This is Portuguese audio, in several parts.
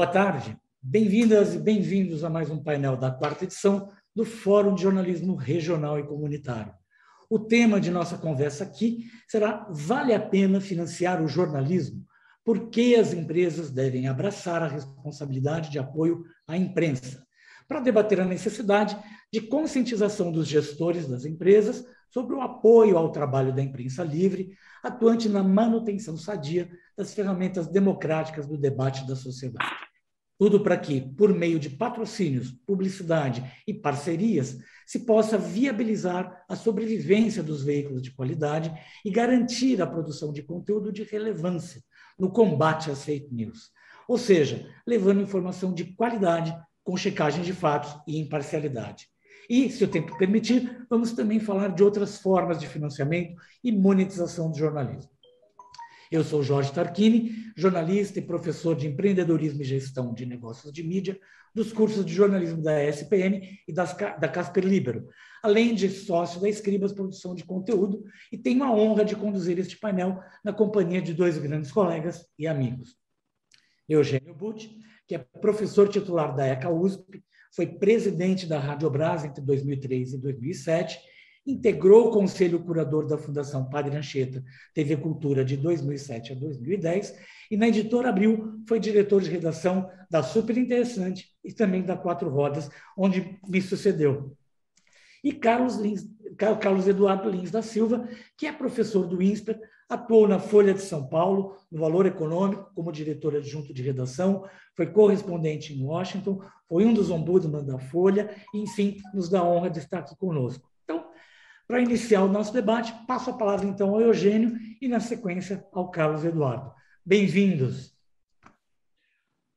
Boa tarde, bem-vindas e bem-vindos a mais um painel da quarta edição do Fórum de Jornalismo Regional e Comunitário. O tema de nossa conversa aqui será: vale a pena financiar o jornalismo? Por que as empresas devem abraçar a responsabilidade de apoio à imprensa? Para debater a necessidade de conscientização dos gestores das empresas sobre o apoio ao trabalho da imprensa livre, atuante na manutenção sadia das ferramentas democráticas do debate da sociedade. Tudo para que, por meio de patrocínios, publicidade e parcerias, se possa viabilizar a sobrevivência dos veículos de qualidade e garantir a produção de conteúdo de relevância no combate às fake news. Ou seja, levando informação de qualidade, com checagem de fatos e imparcialidade. E, se o tempo permitir, vamos também falar de outras formas de financiamento e monetização do jornalismo. Eu sou Jorge Tarquini, jornalista e professor de empreendedorismo e gestão de negócios de mídia dos cursos de jornalismo da ESPM e da Casper Libero, além de sócio da Escribas Produção de Conteúdo, e tenho a honra de conduzir este painel na companhia de dois grandes colegas e amigos. Eugênio Butti, que é professor titular da ECA USP, foi presidente da Radiobras entre 2003 e 2007, integrou o conselho curador da Fundação Padre Anchieta TV Cultura de 2007 a 2010 e na Editora Abril foi diretor de redação da Super Interessante e também da Quatro Rodas, onde me sucedeu. E Carlos Eduardo Lins da Silva, que é professor do INSPER, atuou na Folha de São Paulo, no Valor Econômico, como diretor adjunto de redação, foi correspondente em Washington, foi um dos ombudsman da Folha, e, enfim, nos dá a honra de estar aqui conosco. Então, para iniciar o nosso debate, passo a palavra, então, ao Eugênio e, na sequência, ao Carlos Eduardo. Bem-vindos.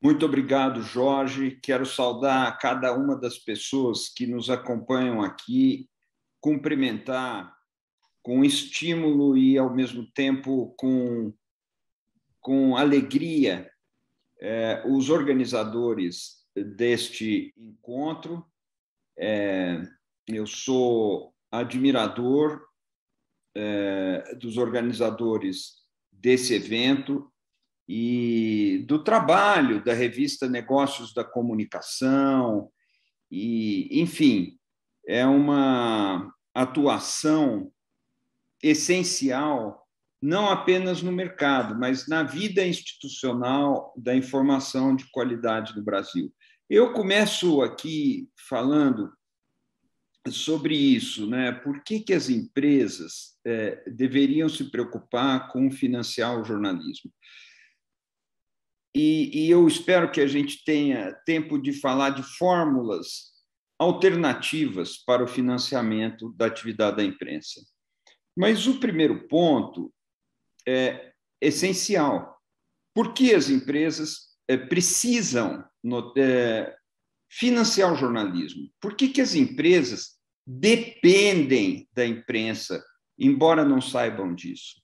Muito obrigado, Jorge. Quero saudar cada uma das pessoas que nos acompanham aqui, cumprimentar com estímulo e, ao mesmo tempo, com alegria, os organizadores deste encontro. Eu sou admirador dos organizadores desse evento e do trabalho da revista Negócios da Comunicação, e, enfim, é uma atuação essencial, não apenas no mercado, mas na vida institucional da informação de qualidade no Brasil. Eu começo aqui falando sobre isso, né? Por que as empresas deveriam se preocupar com financiar o jornalismo? E eu espero que a gente tenha tempo de falar de fórmulas alternativas para o financiamento da atividade da imprensa. Mas o primeiro ponto é essencial. Por que as empresas precisam financiar o jornalismo? Por que as empresas dependem da imprensa, embora não saibam disso?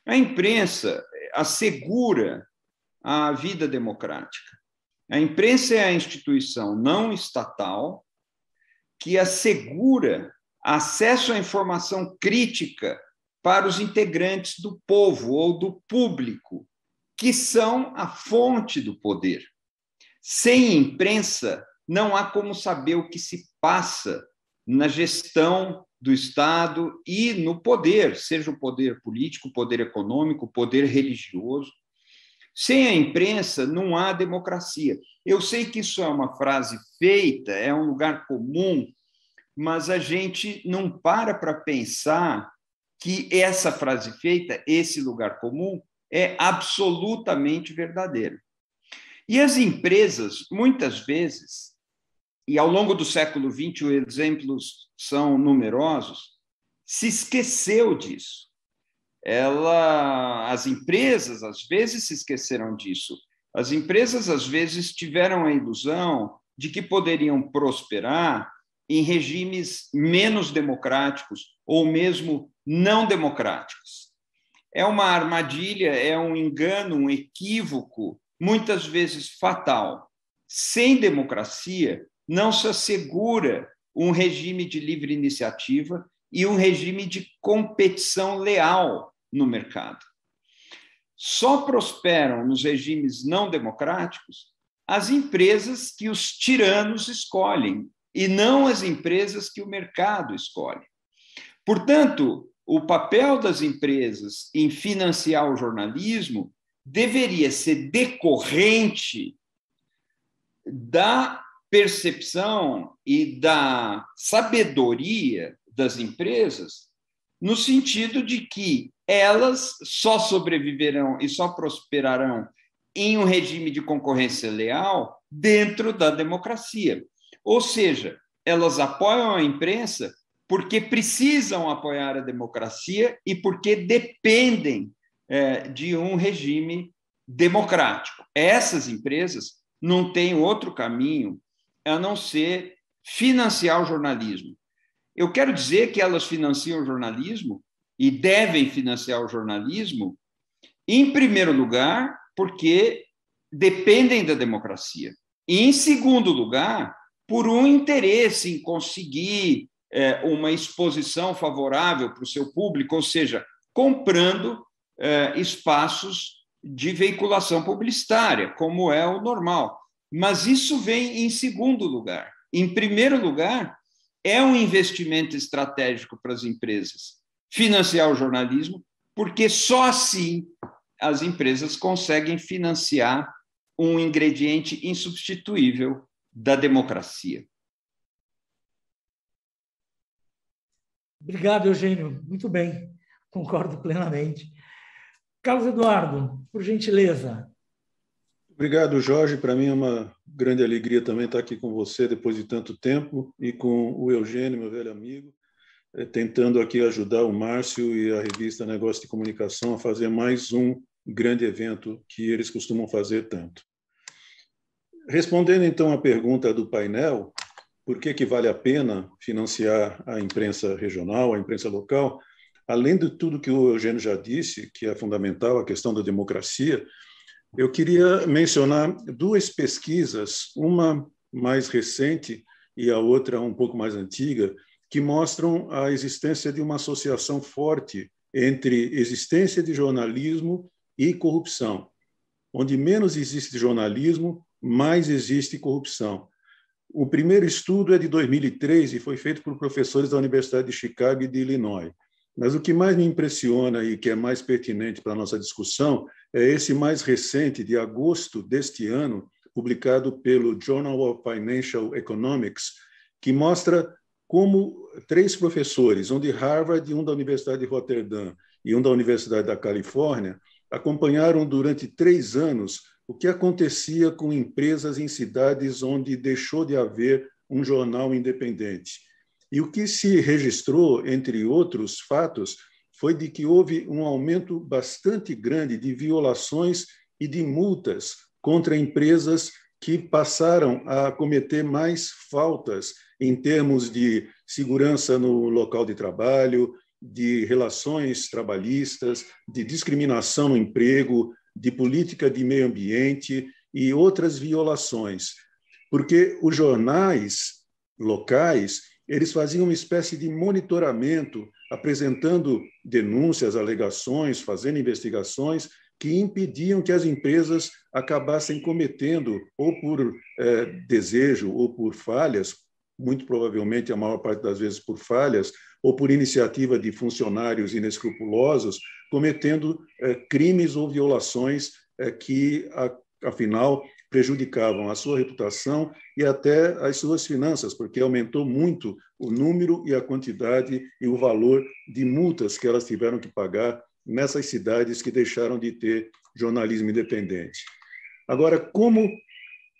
A imprensa assegura a vida democrática. A imprensa é a instituição não estatal que assegura acesso à informação crítica para os integrantes do povo ou do público, que são a fonte do poder. Sem imprensa, não há como saber o que se passa na gestão do Estado e no poder, seja o poder político, o poder econômico, o poder religioso. Sem a imprensa, não há democracia. Eu sei que isso é uma frase feita, é um lugar comum, mas a gente não para pensar que essa frase feita, esse lugar comum, é absolutamente verdadeiro. E as empresas, muitas vezes, e ao longo do século XX, os exemplos são numerosos, se esqueceu disso. As empresas, às vezes, se esqueceram disso. As empresas, às vezes, tiveram a ilusão de que poderiam prosperar em regimes menos democráticos ou mesmo não democráticos. É uma armadilha, é um engano, um equívoco, muitas vezes fatal. Sem democracia, não se assegura um regime de livre iniciativa e um regime de competição leal no mercado. Só prosperam nos regimes não democráticos as empresas que os tiranos escolhem, e não as empresas que o mercado escolhe. Portanto, o papel das empresas em financiar o jornalismo deveria ser decorrente da percepção e da sabedoria das empresas, no sentido de que elas só sobreviverão e só prosperarão em um regime de concorrência leal dentro da democracia. Ou seja, elas apoiam a imprensa porque precisam apoiar a democracia e porque dependem de um regime democrático. Essas empresas não têm outro caminho a não ser financiar o jornalismo. Eu quero dizer que elas financiam o jornalismo e devem financiar o jornalismo, em primeiro lugar, porque dependem da democracia. E, em segundo lugar, por um interesse em conseguir uma exposição favorável para o seu público, ou seja, comprando espaços de veiculação publicitária, como é o normal. Mas isso vem em segundo lugar. Em primeiro lugar, é um investimento estratégico para as empresas financiar o jornalismo, porque só assim as empresas conseguem financiar um ingrediente insubstituível da democracia. Obrigado, Eugênio. Muito bem, concordo plenamente. Carlos Eduardo, por gentileza. Obrigado, Jorge. Para mim é uma grande alegria também estar aqui com você depois de tanto tempo e com o Eugênio, meu velho amigo, tentando aqui ajudar o Márcio e a revista Negócio de Comunicação a fazer mais um grande evento que eles costumam fazer tanto. Respondendo, então, à pergunta do painel, por que vale a pena financiar a imprensa regional, a imprensa local? Além de tudo que o Eugênio já disse, que é fundamental, a questão da democracia, eu queria mencionar duas pesquisas, uma mais recente e a outra um pouco mais antiga, que mostram a existência de uma associação forte entre existência de jornalismo e corrupção. Onde menos existe jornalismo, mais existe corrupção. O primeiro estudo é de 2003 e foi feito por professores da Universidade de Chicago e de Illinois. Mas o que mais me impressiona e que é mais pertinente para a nossa discussão é esse mais recente, de agosto deste ano, publicado pelo Journal of Financial Economics, que mostra como 3 professores, um de Harvard, um da Universidade de Roterdã e um da Universidade da Califórnia, acompanharam durante 3 anos o que acontecia com empresas em cidades onde deixou de haver um jornal independente. E o que se registrou, entre outros fatos, foi de que houve um aumento bastante grande de violações e de multas contra empresas que passaram a cometer mais faltas em termos de segurança no local de trabalho, de relações trabalhistas, de discriminação no emprego, de política de meio ambiente e outras violações. Porque os jornais locais, eles faziam uma espécie de monitoramento, apresentando denúncias, alegações, fazendo investigações que impediam que as empresas acabassem cometendo, ou por desejo, ou por falhas, muito provavelmente a maior parte das vezes por falhas, ou por iniciativa de funcionários inescrupulosos, cometendo crimes ou violações que, afinal, prejudicavam a sua reputação e até as suas finanças, porque aumentou muito o número e a quantidade e o valor de multas que elas tiveram que pagar nessas cidades que deixaram de ter jornalismo independente. Agora, como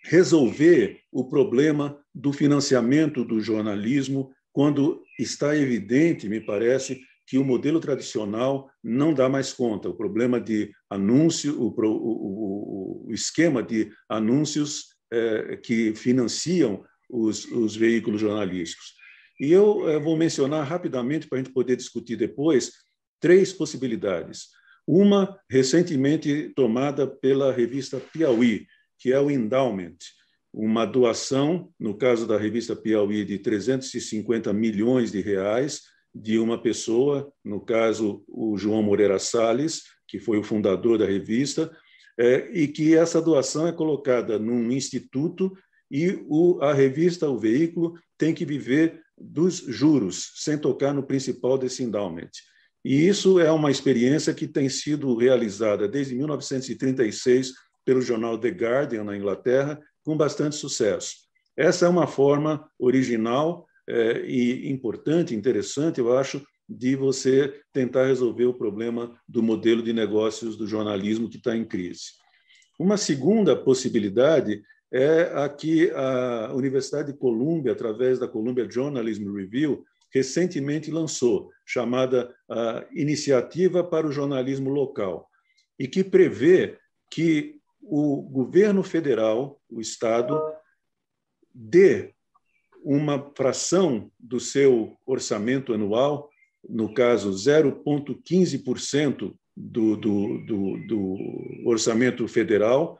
resolver o problema do financiamento do jornalismo quando está evidente, me parece, que o modelo tradicional não dá mais conta. O problema de anúncio, o esquema de anúncios que financiam os veículos jornalísticos. E eu vou mencionar rapidamente, para a gente poder discutir depois, 3 possibilidades. Uma, recentemente tomada pela revista Piauí, que é o Endowment, uma doação, no caso da revista Piauí, de 350 milhões de reais, de uma pessoa, no caso, o João Moreira Salles, que foi o fundador da revista, e que essa doação é colocada num instituto e a revista, o veículo, tem que viver dos juros, sem tocar no principal desse endowment. E isso é uma experiência que tem sido realizada desde 1936 pelo jornal The Guardian, na Inglaterra, com bastante sucesso. Essa é uma forma original e importante, interessante, eu acho, de você tentar resolver o problema do modelo de negócios do jornalismo que está em crise. Uma segunda possibilidade é a que a Universidade de Columbia, através da Columbia Journalism Review, recentemente lançou, chamada Iniciativa para o Jornalismo Local, e que prevê que o governo federal, o Estado, dê uma fração do seu orçamento anual, no caso 0,15% do orçamento federal,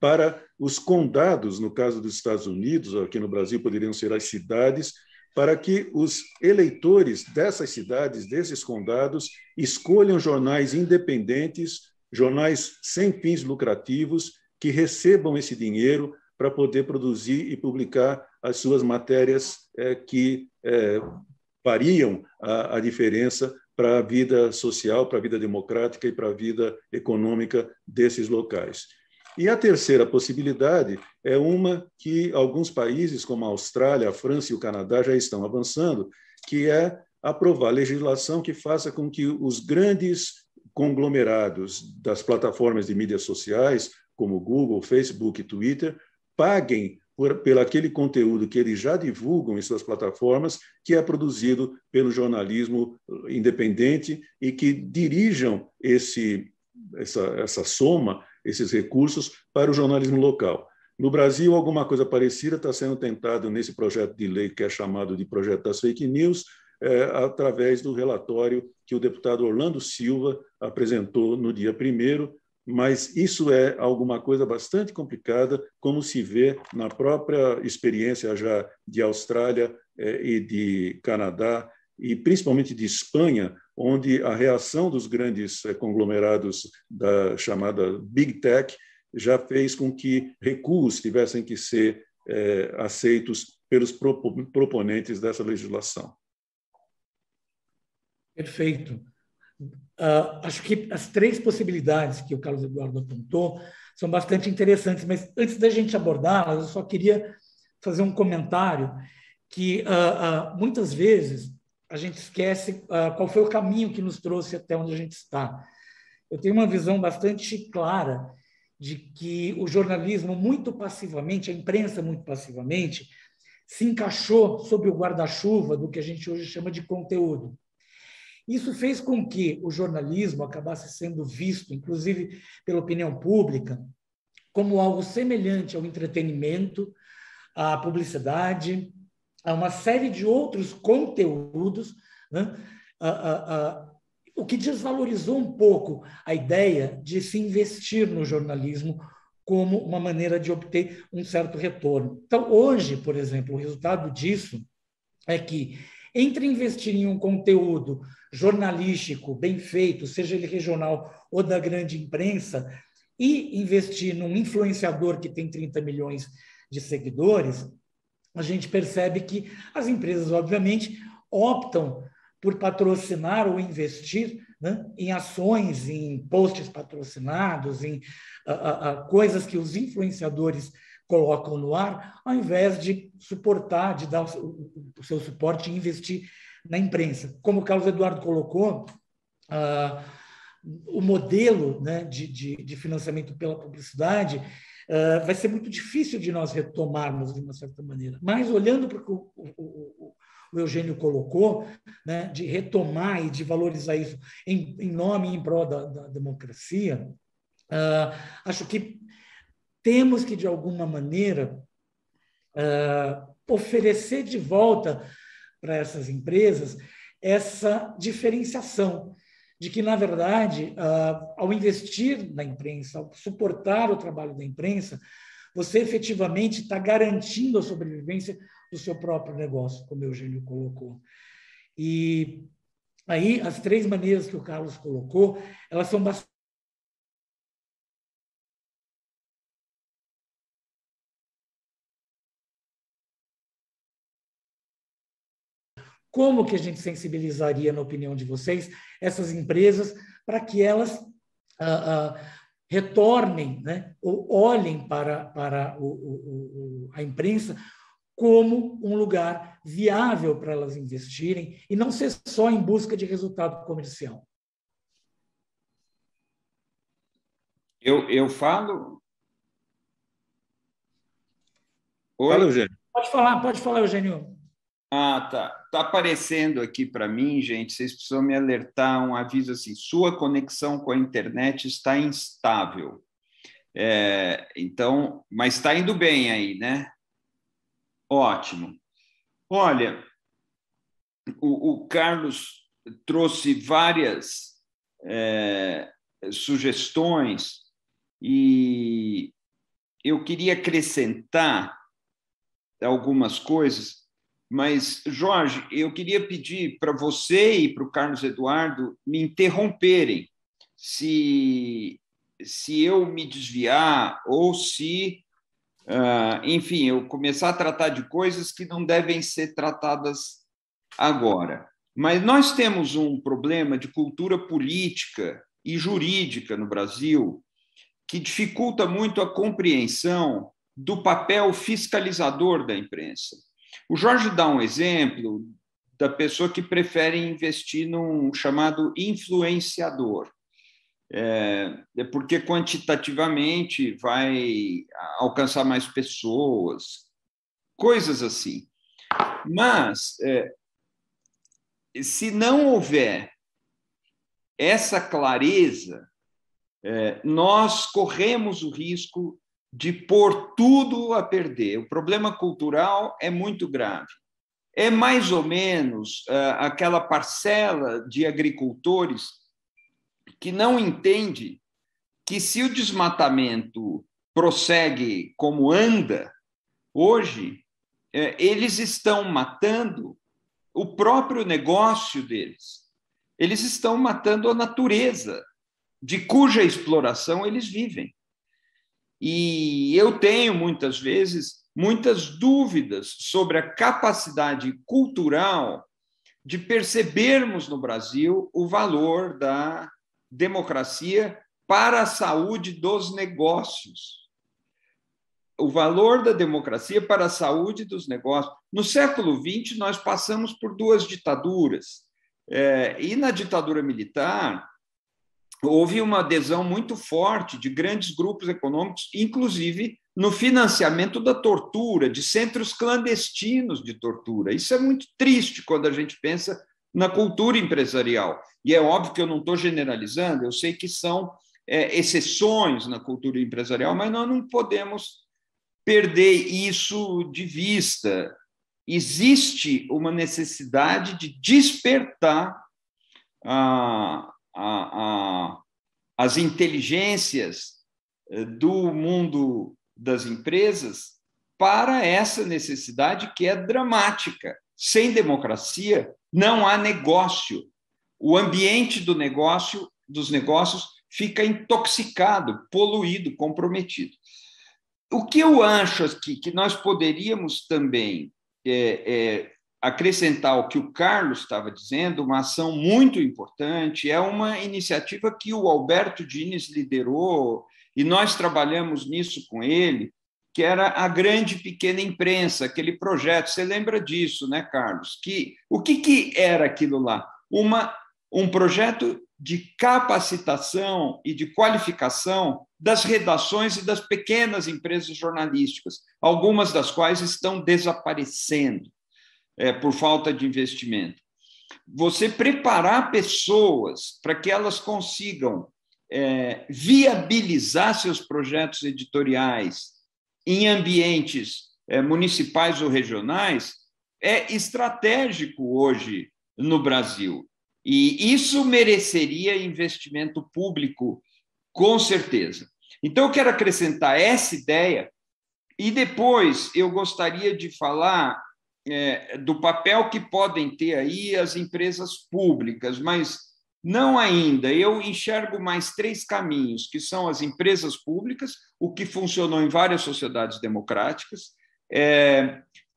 para os condados, no caso dos Estados Unidos, aqui no Brasil poderiam ser as cidades, para que os eleitores dessas cidades, desses condados, escolham jornais independentes, jornais sem fins lucrativos, que recebam esse dinheiro para poder produzir e publicar as suas matérias que fariam a diferença para a vida social, para a vida democrática e para a vida econômica desses locais. E a terceira possibilidade é uma que alguns países, como a Austrália, a França e o Canadá, já estão avançando, que é aprovar legislação que faça com que os grandes conglomerados das plataformas de mídias sociais, como Google, Facebook e Twitter, paguem pelo aquele conteúdo que eles já divulgam em suas plataformas, que é produzido pelo jornalismo independente e que dirijam essa soma, esses recursos, para o jornalismo local. No Brasil, alguma coisa parecida está sendo tentado nesse projeto de lei que é chamado de Projeto das Fake News, através do relatório que o deputado Orlando Silva apresentou no dia 1º, mas isso é alguma coisa bastante complicada, como se vê na própria experiência já de Austrália e de Canadá, e principalmente de Espanha, onde a reação dos grandes conglomerados da chamada Big Tech já fez com que recuos tivessem que ser aceitos pelos proponentes dessa legislação. Perfeito. Acho que as três possibilidades que o Carlos Eduardo apontou são bastante interessantes, mas antes da gente abordá-las, eu só queria fazer um comentário que muitas vezes a gente esquece qual foi o caminho que nos trouxe até onde a gente está. Eu tenho uma visão bastante clara de que o jornalismo, muito passivamente, a imprensa, muito passivamente, se encaixou sob o guarda-chuva do que a gente hoje chama de conteúdo. Isso fez com que o jornalismo acabasse sendo visto, inclusive pela opinião pública, como algo semelhante ao entretenimento, à publicidade, a uma série de outros conteúdos, né? O que desvalorizou um pouco a ideia de se investir no jornalismo como uma maneira de obter um certo retorno. Então, hoje, por exemplo, o resultado disso é que, entre investir em um conteúdo jornalístico bem feito, seja ele regional ou da grande imprensa, e investir num influenciador que tem 30 milhões de seguidores, a gente percebe que as empresas, obviamente, optam por patrocinar ou investir, né, em ações, em posts patrocinados, em coisas que os influenciadores colocam no ar, ao invés de suportar, de dar o seu suporte e investir na imprensa. Como o Carlos Eduardo colocou, o modelo, né, de financiamento pela publicidade vai ser muito difícil de nós retomarmos de uma certa maneira. Mas, olhando para o que o Eugênio colocou, né, de retomar e de valorizar isso em nome e em prol da democracia, acho que temos que, de alguma maneira, oferecer de volta para essas empresas essa diferenciação de que, na verdade, ao investir na imprensa, ao suportar o trabalho da imprensa, você efetivamente está garantindo a sobrevivência do seu próprio negócio, como o Eugênio colocou. E aí, as três maneiras que o Carlos colocou, elas são bastante Como que a gente sensibilizaria, na opinião de vocês, essas empresas para que elas retornem, né, ou olhem para a imprensa como um lugar viável para elas investirem e não ser só em busca de resultado comercial? Eu falo? Oi? Fala, Eugênio. Pode falar, Eugênio. Ah, tá. Está aparecendo aqui para mim, gente, vocês precisam me alertar, um aviso assim, sua conexão com a internet está instável. Então, mas está indo bem aí, né? Ótimo. Olha, o Carlos trouxe várias sugestões e eu queria acrescentar algumas coisas, mas, Jorge, eu queria pedir para você e para o Carlos Eduardo me interromperem se eu me desviar ou se, enfim, eu começar a tratar de coisas que não devem ser tratadas agora. Mas nós temos um problema de cultura política e jurídica no Brasil que dificulta muito a compreensão do papel fiscalizador da imprensa. O Jorge dá um exemplo da pessoa que prefere investir num chamado influenciador, porque quantitativamente vai alcançar mais pessoas, coisas assim. Mas, se não houver essa clareza, nós corremos o risco de pôr tudo a perder. O problema cultural é muito grave. É mais ou menos aquela parcela de agricultores que não entende que, se o desmatamento prossegue como anda hoje, eles estão matando o próprio negócio deles. Eles estão matando a natureza de cuja exploração eles vivem. E eu tenho, muitas vezes, muitas dúvidas sobre a capacidade cultural de percebermos no Brasil o valor da democracia para a saúde dos negócios. O valor da democracia para a saúde dos negócios. No século XX, nós passamos por 2 ditaduras. E na ditadura militar, houve uma adesão muito forte de grandes grupos econômicos, inclusive no financiamento da tortura, de centros clandestinos de tortura. Isso é muito triste quando a gente pensa na cultura empresarial. E é óbvio que eu não estou generalizando, eu sei que são exceções na cultura empresarial, mas nós não podemos perder isso de vista. Existe uma necessidade de despertar as inteligências do mundo das empresas para essa necessidade que é dramática. Sem democracia, não há negócio. O ambiente dos negócios fica intoxicado, poluído, comprometido. O que eu acho que nós poderíamos também acrescentar ao que o Carlos estava dizendo, uma ação muito importante, é uma iniciativa que o Alberto Dines liderou, e nós trabalhamos nisso com ele, que era a Grande Pequena Imprensa, aquele projeto. Você lembra disso, né, Carlos? O que era aquilo lá? Um projeto de capacitação e de qualificação das redações e das pequenas empresas jornalísticas, algumas das quais estão desaparecendo por falta de investimento. Você preparar pessoas para que elas consigam viabilizar seus projetos editoriais em ambientes municipais ou regionais é estratégico hoje no Brasil. E isso mereceria investimento público, com certeza. Então, eu quero acrescentar essa ideia e depois eu gostaria de falar do papel que podem ter aí as empresas públicas, mas não ainda. Eu enxergo mais 3 caminhos, que são as empresas públicas, o que funcionou em várias sociedades democráticas,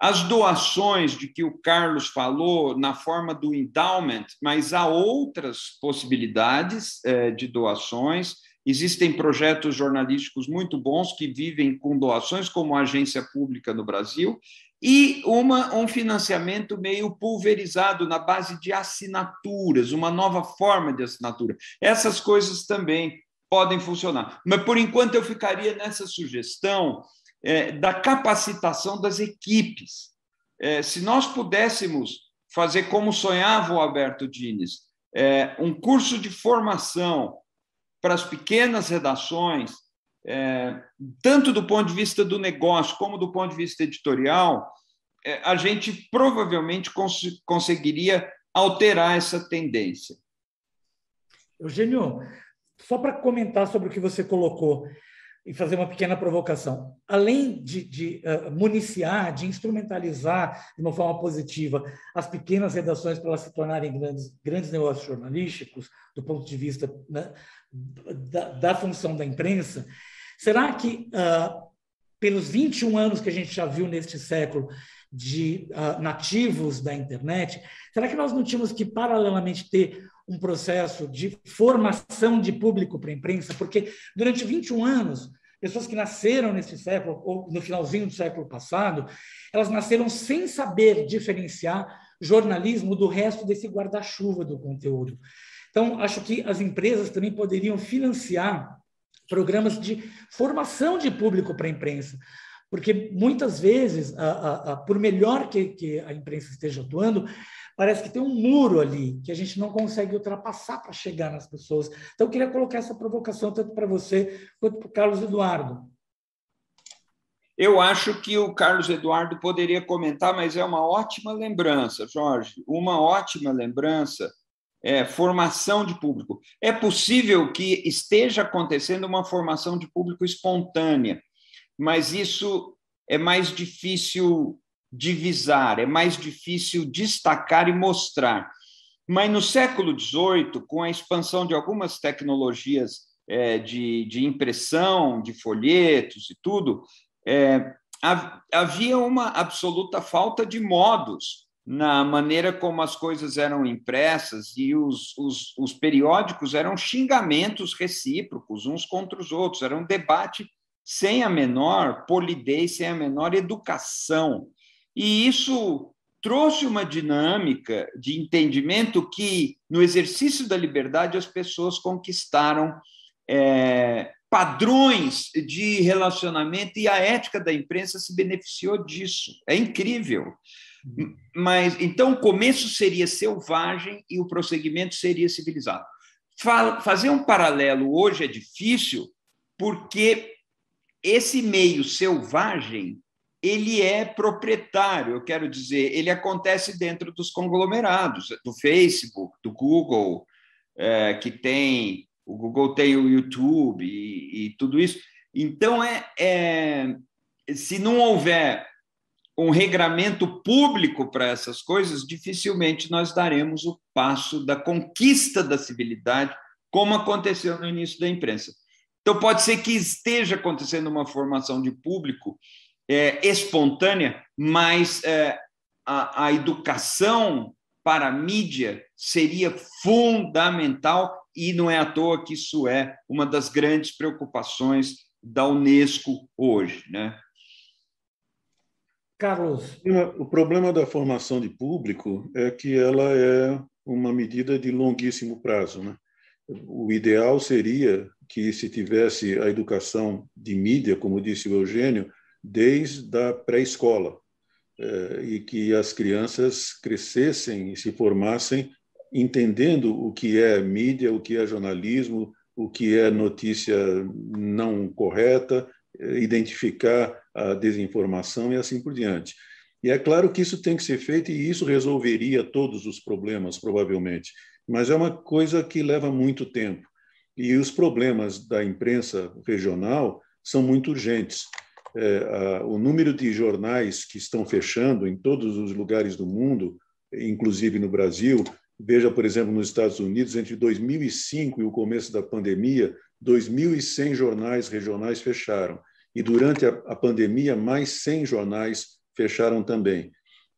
as doações de que o Carlos falou na forma do endowment, mas há outras possibilidades de doações. Existem projetos jornalísticos muito bons que vivem com doações, como a Agência Pública no Brasil, e um financiamento meio pulverizado na base de assinaturas, uma nova forma de assinatura. Essas coisas também podem funcionar. Mas, por enquanto, eu ficaria nessa sugestão da capacitação das equipes. Se nós pudéssemos fazer como sonhava o Alberto Dines, um curso de formação para as pequenas redações, tanto do ponto de vista do negócio como do ponto de vista editorial, a gente provavelmente conseguiria alterar essa tendência. Eugênio, só para comentar sobre o que você colocou e fazer uma pequena provocação. Além de municiar, de instrumentalizar de uma forma positiva as pequenas redações para elas se tornarem grandes negócios jornalísticos, do ponto de vista, né, da função da imprensa, será que, pelos 21 anos que a gente já viu neste século de nativos da internet, será que nós não tínhamos que, paralelamente, ter um processo de formação de público para a imprensa? Porque durante 21 anos, pessoas que nasceram nesse século, ou no finalzinho do século passado, elas nasceram sem saber diferenciar jornalismo do resto desse guarda-chuva do conteúdo. Então, acho que as empresas também poderiam financiar programas de formação de público para a imprensa, porque muitas vezes, por melhor que a imprensa esteja atuando, parece que tem um muro ali que a gente não consegue ultrapassar para chegar nas pessoas. Então, eu queria colocar essa provocação tanto para você quanto para o Carlos Eduardo. Eu acho que o Carlos Eduardo poderia comentar, mas é uma ótima lembrança, Jorge, uma ótima lembrança. Formação de público. É possível que esteja acontecendo uma formação de público espontânea, mas isso é mais difícil divisar, é mais difícil destacar e mostrar. Mas no século XVIII, com a expansão de algumas tecnologias de impressão, de folhetos e tudo, havia uma absoluta falta de modos na maneira como as coisas eram impressas, e os periódicos eram xingamentos recíprocos uns contra os outros, era um debate sem a menor polidez, sem a menor educação. E isso trouxe uma dinâmica de entendimento que, no exercício da liberdade, as pessoas conquistaram padrões de relacionamento, e a ética da imprensa se beneficiou disso. É incrível. Mas então o começo seria selvagem e o prosseguimento seria civilizado. Fazer um paralelo hoje é difícil, porque esse meio selvagem ele é proprietário, eu quero dizer, ele acontece dentro dos conglomerados, do Facebook, do Google, o Google tem o YouTube e tudo isso. Então, se não houver um regramento público para essas coisas, dificilmente nós daremos o passo da conquista da civilidade, como aconteceu no início da imprensa. Então, pode ser que esteja acontecendo uma formação de público espontânea, mas a educação para a mídia seria fundamental, e não é à toa que isso é uma das grandes preocupações da Unesco hoje, né? Carlos. O problema da formação de público é que ela é uma medida de longuíssimo prazo, né? O ideal seria que se tivesse a educação de mídia, como disse o Eugênio, desde a pré-escola, e que as crianças crescessem e se formassem entendendo o que é mídia, o que é jornalismo, o que é notícia não correta, identificar a desinformação e assim por diante. E é claro que isso tem que ser feito, e isso resolveria todos os problemas, provavelmente, mas é uma coisa que leva muito tempo. E os problemas da imprensa regional são muito urgentes. O número de jornais que estão fechando em todos os lugares do mundo, inclusive no Brasil, veja, por exemplo, nos Estados Unidos, entre 2005 e o começo da pandemia, 2.100 jornais regionais fecharam. E durante a pandemia, mais 100 jornais fecharam também.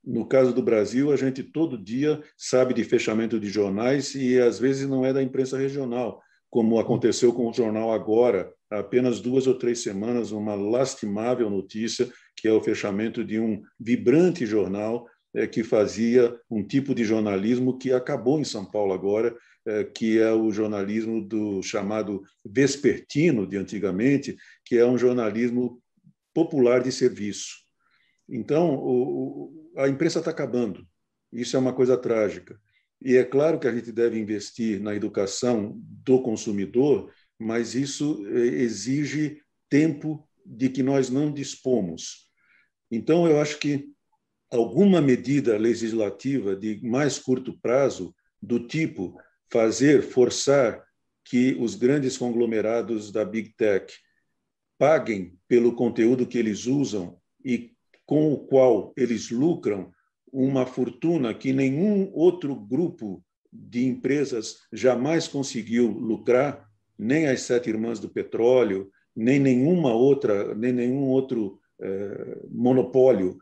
No caso do Brasil, a gente todo dia sabe de fechamento de jornais e, às vezes, não é da imprensa regional, como aconteceu com o jornal Agora, há apenas 2 ou 3 semanas, uma lastimável notícia, que é o fechamento de um vibrante jornal que fazia um tipo de jornalismo que acabou em São Paulo agora, que é o jornalismo do chamado vespertino de antigamente, que é um jornalismo popular de serviço. Então, a imprensa está acabando. Isso é uma coisa trágica. E é claro que a gente deve investir na educação do consumidor, mas isso exige tempo de que nós não dispomos. Então, eu acho que alguma medida legislativa de mais curto prazo, do tipo forçar que os grandes conglomerados da Big Tech paguem pelo conteúdo que eles usam e com o qual eles lucram uma fortuna que nenhum outro grupo de empresas jamais conseguiu lucrar, nem as 7 Irmãs do Petróleo, nem nenhum outro monopólio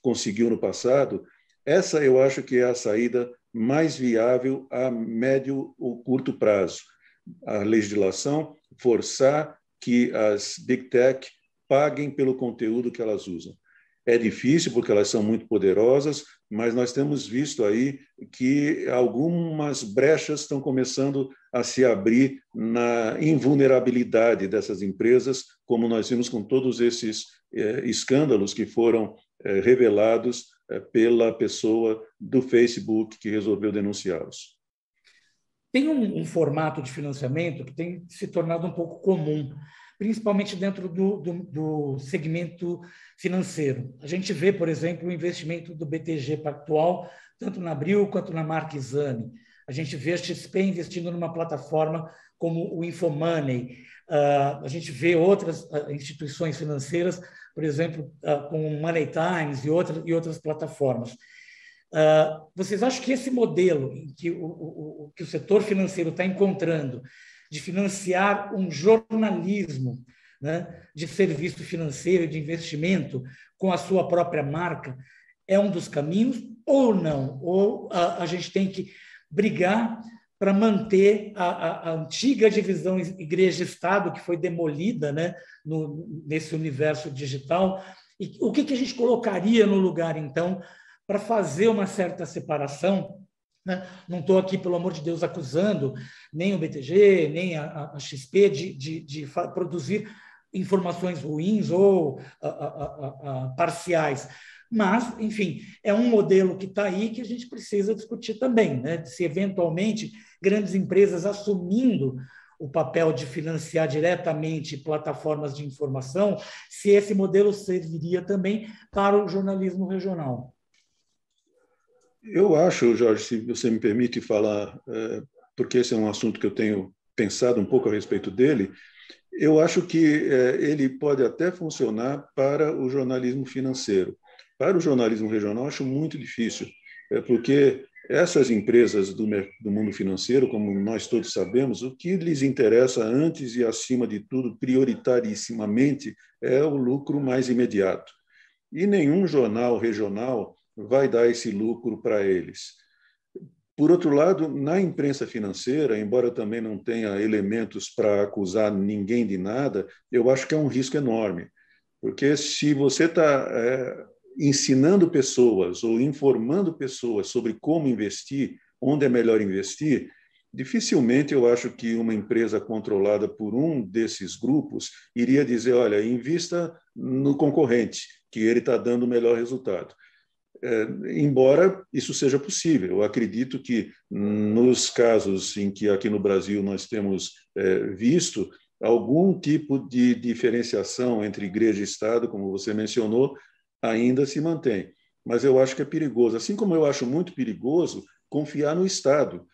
conseguiu no passado. Essa eu acho que é a saída mais viável a médio ou curto prazo. A legislação forçar que as Big Tech paguem pelo conteúdo que elas usam. É difícil porque elas são muito poderosas, mas nós temos visto aí que algumas brechas estão começando a se abrir na invulnerabilidade dessas empresas, como nós vimos com todos esses escândalos que foram revelados pela pessoa do Facebook que resolveu denunciá-los. Tem um formato de financiamento que tem se tornado um pouco comum, principalmente dentro do segmento financeiro. A gente vê, por exemplo, o investimento do BTG Pactual, tanto na Abril quanto na Marquesani. A gente vê a XP investindo numa plataforma como o Infomoney. A gente vê outras instituições financeiras, por exemplo, com o Money Times e outras plataformas. Vocês acham que esse modelo em que o setor financeiro está encontrando de financiar um jornalismo, né, de serviço financeiro e de investimento com a sua própria marca é um dos caminhos ou não? Ou a gente tem que brigar para manter a antiga divisão igreja-estado que foi demolida, né, nesse universo digital? E o que a gente colocaria no lugar, então, para fazer uma certa separação? Não estou aqui, pelo amor de Deus, acusando nem o BTG, nem a XP de produzir informações ruins ou parciais. Mas, enfim, é um modelo que está aí que a gente precisa discutir também, né? Se eventualmente grandes empresas assumindo o papel de financiar diretamente plataformas de informação, se esse modelo serviria também para o jornalismo regional. Eu acho, Jorge, se você me permite falar, porque esse é um assunto que eu tenho pensado um pouco a respeito dele, eu acho que ele pode até funcionar para o jornalismo financeiro. Para o jornalismo regional, acho muito difícil, porque essas empresas do mundo financeiro, como nós todos sabemos, o que lhes interessa antes e, acima de tudo, prioritarissimamente, é o lucro mais imediato. E nenhum jornal regional vai dar esse lucro para eles. Por outro lado, na imprensa financeira, embora eu também não tenha elementos para acusar ninguém de nada, eu acho que é um risco enorme, porque se você está ensinando pessoas ou informando pessoas sobre como investir, onde é melhor investir, dificilmente eu acho que uma empresa controlada por um desses grupos iria dizer, olha, invista no concorrente, que ele está dando o melhor resultado. Embora isso seja possível. Eu acredito que, nos casos em que aqui no Brasil nós temos visto algum tipo de diferenciação entre igreja e Estado, como você mencionou, ainda se mantém. Mas eu acho que é perigoso. Assim como eu acho muito perigoso confiar no Estado,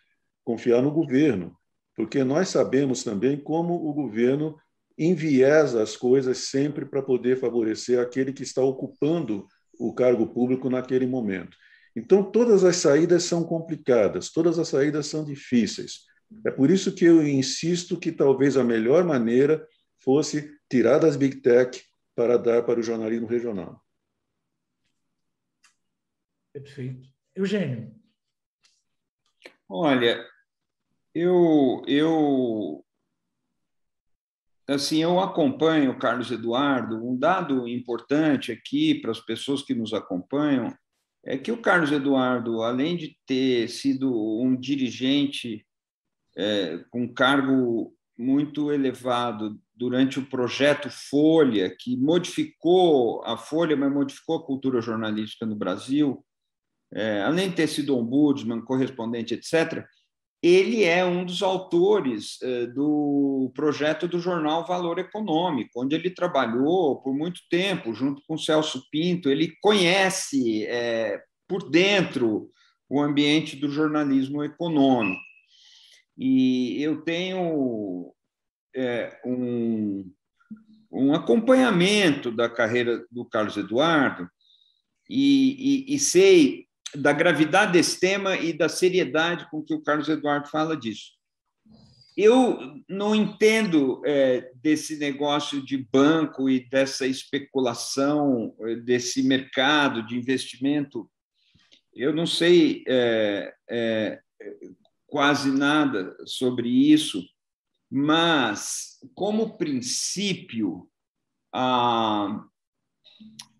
confiar no governo, porque nós sabemos também como o governo enviesa as coisas sempre para poder favorecer aquele que está ocupando o cargo público naquele momento. Então, todas as saídas são complicadas, todas as saídas são difíceis. É por isso que eu insisto que talvez a melhor maneira fosse tirar das Big Tech para dar para o jornalismo regional. Perfeito. Eugênio. Olha, eu acompanho o Carlos Eduardo. Um dado importante aqui para as pessoas que nos acompanham é que o Carlos Eduardo, além de ter sido um dirigente com cargo muito elevado durante o projeto Folha, que modificou a Folha, mas modificou a cultura jornalística no Brasil, além de ter sido ombudsman, correspondente, etc., ele é um dos autores do projeto do jornal Valor Econômico, onde ele trabalhou por muito tempo, junto com o Celso Pinto. Ele conhece por dentro o ambiente do jornalismo econômico. E eu tenho um acompanhamento da carreira do Carlos Eduardo e sei da gravidade desse tema e da seriedade com que o Carlos Eduardo fala disso. Eu não entendo desse negócio de banco e dessa especulação, desse mercado de investimento. Eu não sei quase nada sobre isso, mas, como princípio,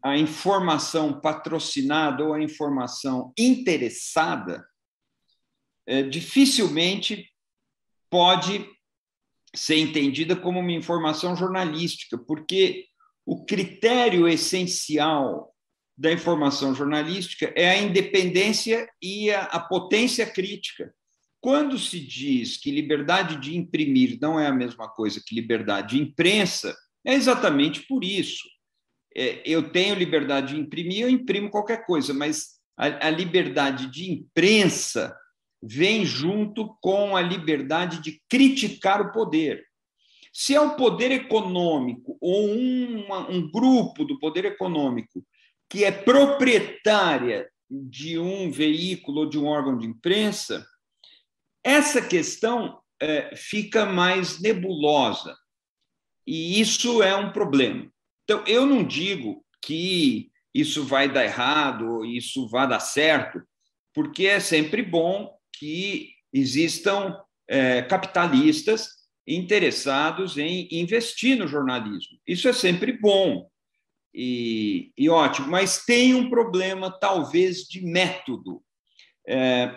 a informação patrocinada ou a informação interessada dificilmente pode ser entendida como uma informação jornalística, porque o critério essencial da informação jornalística é a independência e a potência crítica. Quando se diz que liberdade de imprimir não é a mesma coisa que liberdade de imprensa, é exatamente por isso. Eu tenho liberdade de imprimir, eu imprimo qualquer coisa, mas a liberdade de imprensa vem junto com a liberdade de criticar o poder. Se é o poder econômico ou um grupo do poder econômico que é proprietária de um veículo ou de um órgão de imprensa, essa questão fica mais nebulosa, e isso é um problema. Então, eu não digo que isso vai dar errado ou isso vai dar certo, porque é sempre bom que existam capitalistas interessados em investir no jornalismo. Isso é sempre bom e ótimo, mas tem um problema, talvez, de método.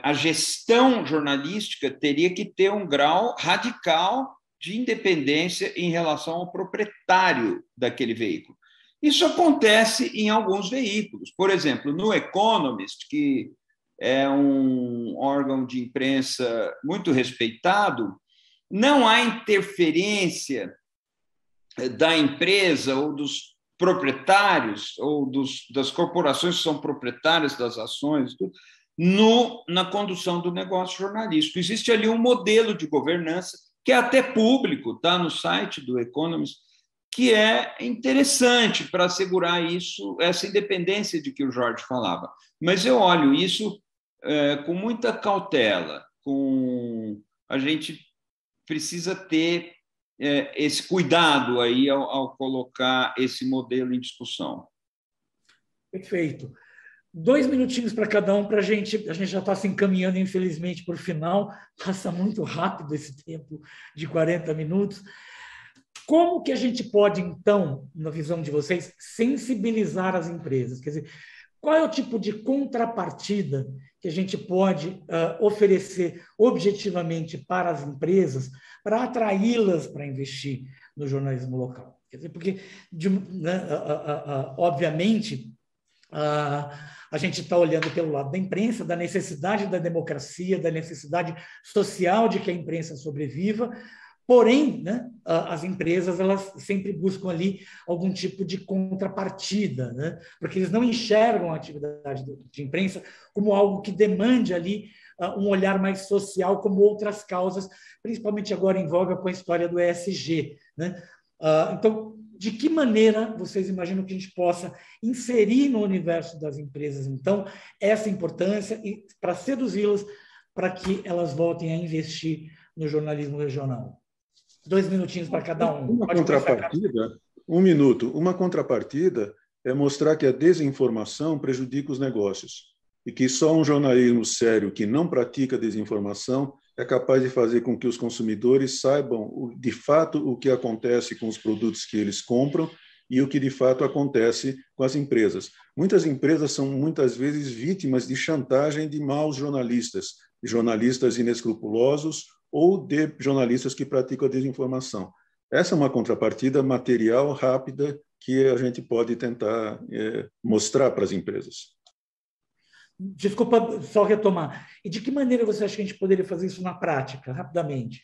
A gestão jornalística teria que ter um grau radical de independência em relação ao proprietário daquele veículo. Isso acontece em alguns veículos. Por exemplo, no Economist, que é um órgão de imprensa muito respeitado, não há interferência da empresa ou dos proprietários ou das corporações que são proprietárias das ações na condução do negócio jornalístico. Existe ali um modelo de governança que é até público, está no site do Economist, que é interessante para assegurar essa independência de que o Jorge falava. Mas eu olho isso com muita cautela. A gente precisa ter esse cuidado aí ao colocar esse modelo em discussão. Perfeito. 2 minutinhos para cada um, para a gente já está se encaminhando, infelizmente, para o final. Passa muito rápido esse tempo de 40 minutos. Como que a gente pode, então, na visão de vocês, sensibilizar as empresas? Quer dizer, qual é o tipo de contrapartida que a gente pode oferecer objetivamente para as empresas para atraí-las para investir no jornalismo local? Quer dizer, porque, obviamente, a gente está olhando pelo lado da imprensa, da necessidade da democracia, da necessidade social de que a imprensa sobreviva. Porém, as empresas elas sempre buscam ali algum tipo de contrapartida, porque eles não enxergam a atividade de imprensa como algo que demande ali um olhar mais social, como outras causas, principalmente agora em voga com a história do ESG. Então, de que maneira vocês imaginam que a gente possa inserir no universo das empresas, então, essa importância e para seduzi-las para que elas voltem a investir no jornalismo regional? 2 minutinhos para cada um. Uma contrapartida, 1 minuto. Uma contrapartida é mostrar que a desinformação prejudica os negócios. e que só um jornalismo sério que não pratica desinformação é capaz de fazer com que os consumidores saibam, de fato, o que acontece com os produtos que eles compram e o que, de fato, acontece com as empresas. Muitas empresas são, muitas vezes, vítimas de chantagem de maus jornalistas, de jornalistas inescrupulosos ou de jornalistas que praticam a desinformação. Essa é uma contrapartida material rápida que a gente pode tentar mostrar para as empresas. Desculpa só retomar. E de que maneira você acha que a gente poderia fazer isso na prática, rapidamente?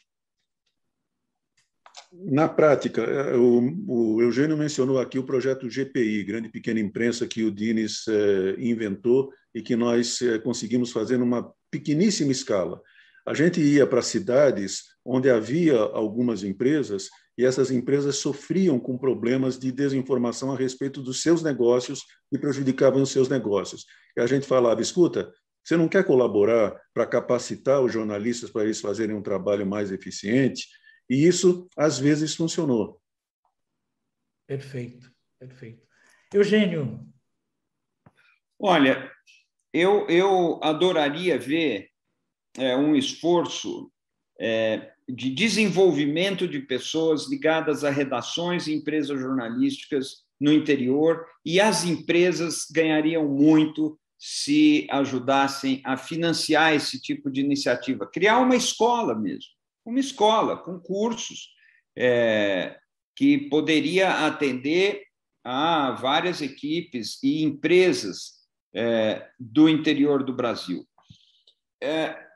Na prática, o Eugênio mencionou aqui o projeto GPI, Grande e Pequena Imprensa, que o Dines inventou e que nós conseguimos fazer numa pequeníssima escala. A gente ia para cidades onde havia algumas empresas e essas empresas sofriam com problemas de desinformação a respeito dos seus negócios e prejudicavam os seus negócios. E a gente falava, escuta, você não quer colaborar para capacitar os jornalistas para eles fazerem um trabalho mais eficiente? E isso, às vezes, funcionou. Perfeito, perfeito. Eugênio. Olha, eu adoraria ver um esforço de desenvolvimento de pessoas ligadas a redações e empresas jornalísticas no interior, e as empresas ganhariam muito se ajudassem a financiar esse tipo de iniciativa. Criar uma escola mesmo, uma escola com cursos que poderia atender a várias equipes e empresas do interior do Brasil.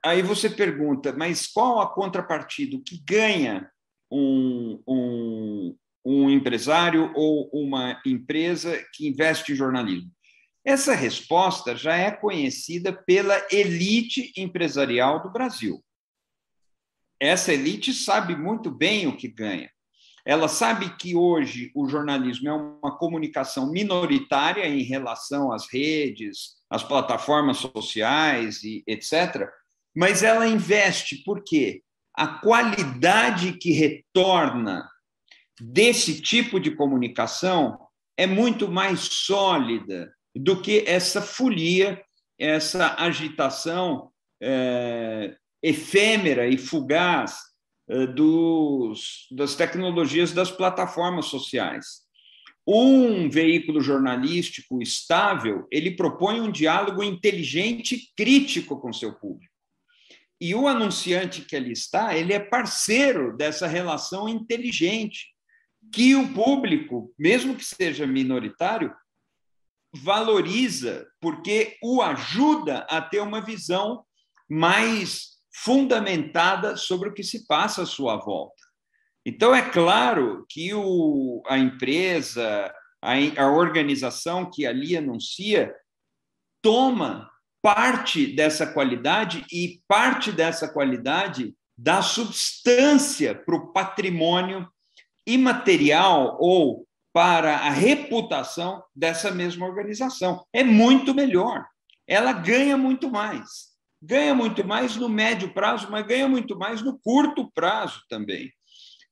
Aí você pergunta, mas qual a contrapartida? O que ganha um empresário ou uma empresa que investe em jornalismo? Essa resposta já é conhecida pela elite empresarial do Brasil. Essa elite sabe muito bem o que ganha. Ela sabe que hoje o jornalismo é uma comunicação minoritária em relação às redes, às plataformas sociais e etc., mas ela investe porque a qualidade que retorna desse tipo de comunicação é muito mais sólida do que essa folia, essa agitação efêmera e fugaz das tecnologias das plataformas sociais. Um veículo jornalístico estável, ele propõe um diálogo inteligente e crítico com seu público. E o anunciante que ali está, ele é parceiro dessa relação inteligente, que o público, mesmo que seja minoritário, valoriza, porque o ajuda a ter uma visão mais fundamentada sobre o que se passa à sua volta. Então, é claro que a empresa, a organização que ali anuncia, toma parte dessa qualidade e parte dessa qualidade dá substância para o patrimônio imaterial ou para a reputação dessa mesma organização. É muito melhor. Ela ganha muito mais. Ganha muito mais no médio prazo, mas ganha muito mais no curto prazo também.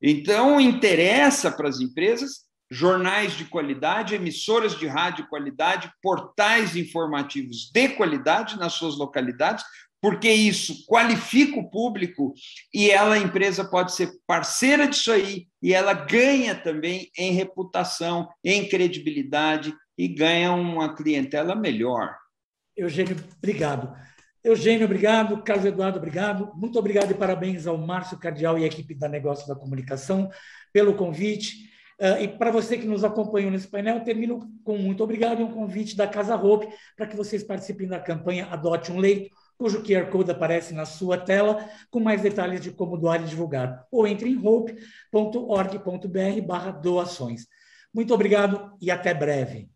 Então, interessa para as empresas jornais de qualidade, emissoras de rádio de qualidade, portais informativos de qualidade nas suas localidades, porque isso qualifica o público e a empresa pode ser parceira disso aí e ela ganha também em reputação, em credibilidade e ganha uma clientela melhor. Eugênio, obrigado. Eugênio, obrigado. Carlos Eduardo, obrigado. Muito obrigado e parabéns ao Márcio Cardial e à equipe da Negócio da Comunicação pelo convite. E para você que nos acompanhou nesse painel, termino com muito obrigado e um convite da Casa Hope para que vocês participem da campanha Adote um Leito, cujo QR Code aparece na sua tela, com mais detalhes de como doar e divulgar. Ou entre em hope.org.br/doações. Muito obrigado e até breve.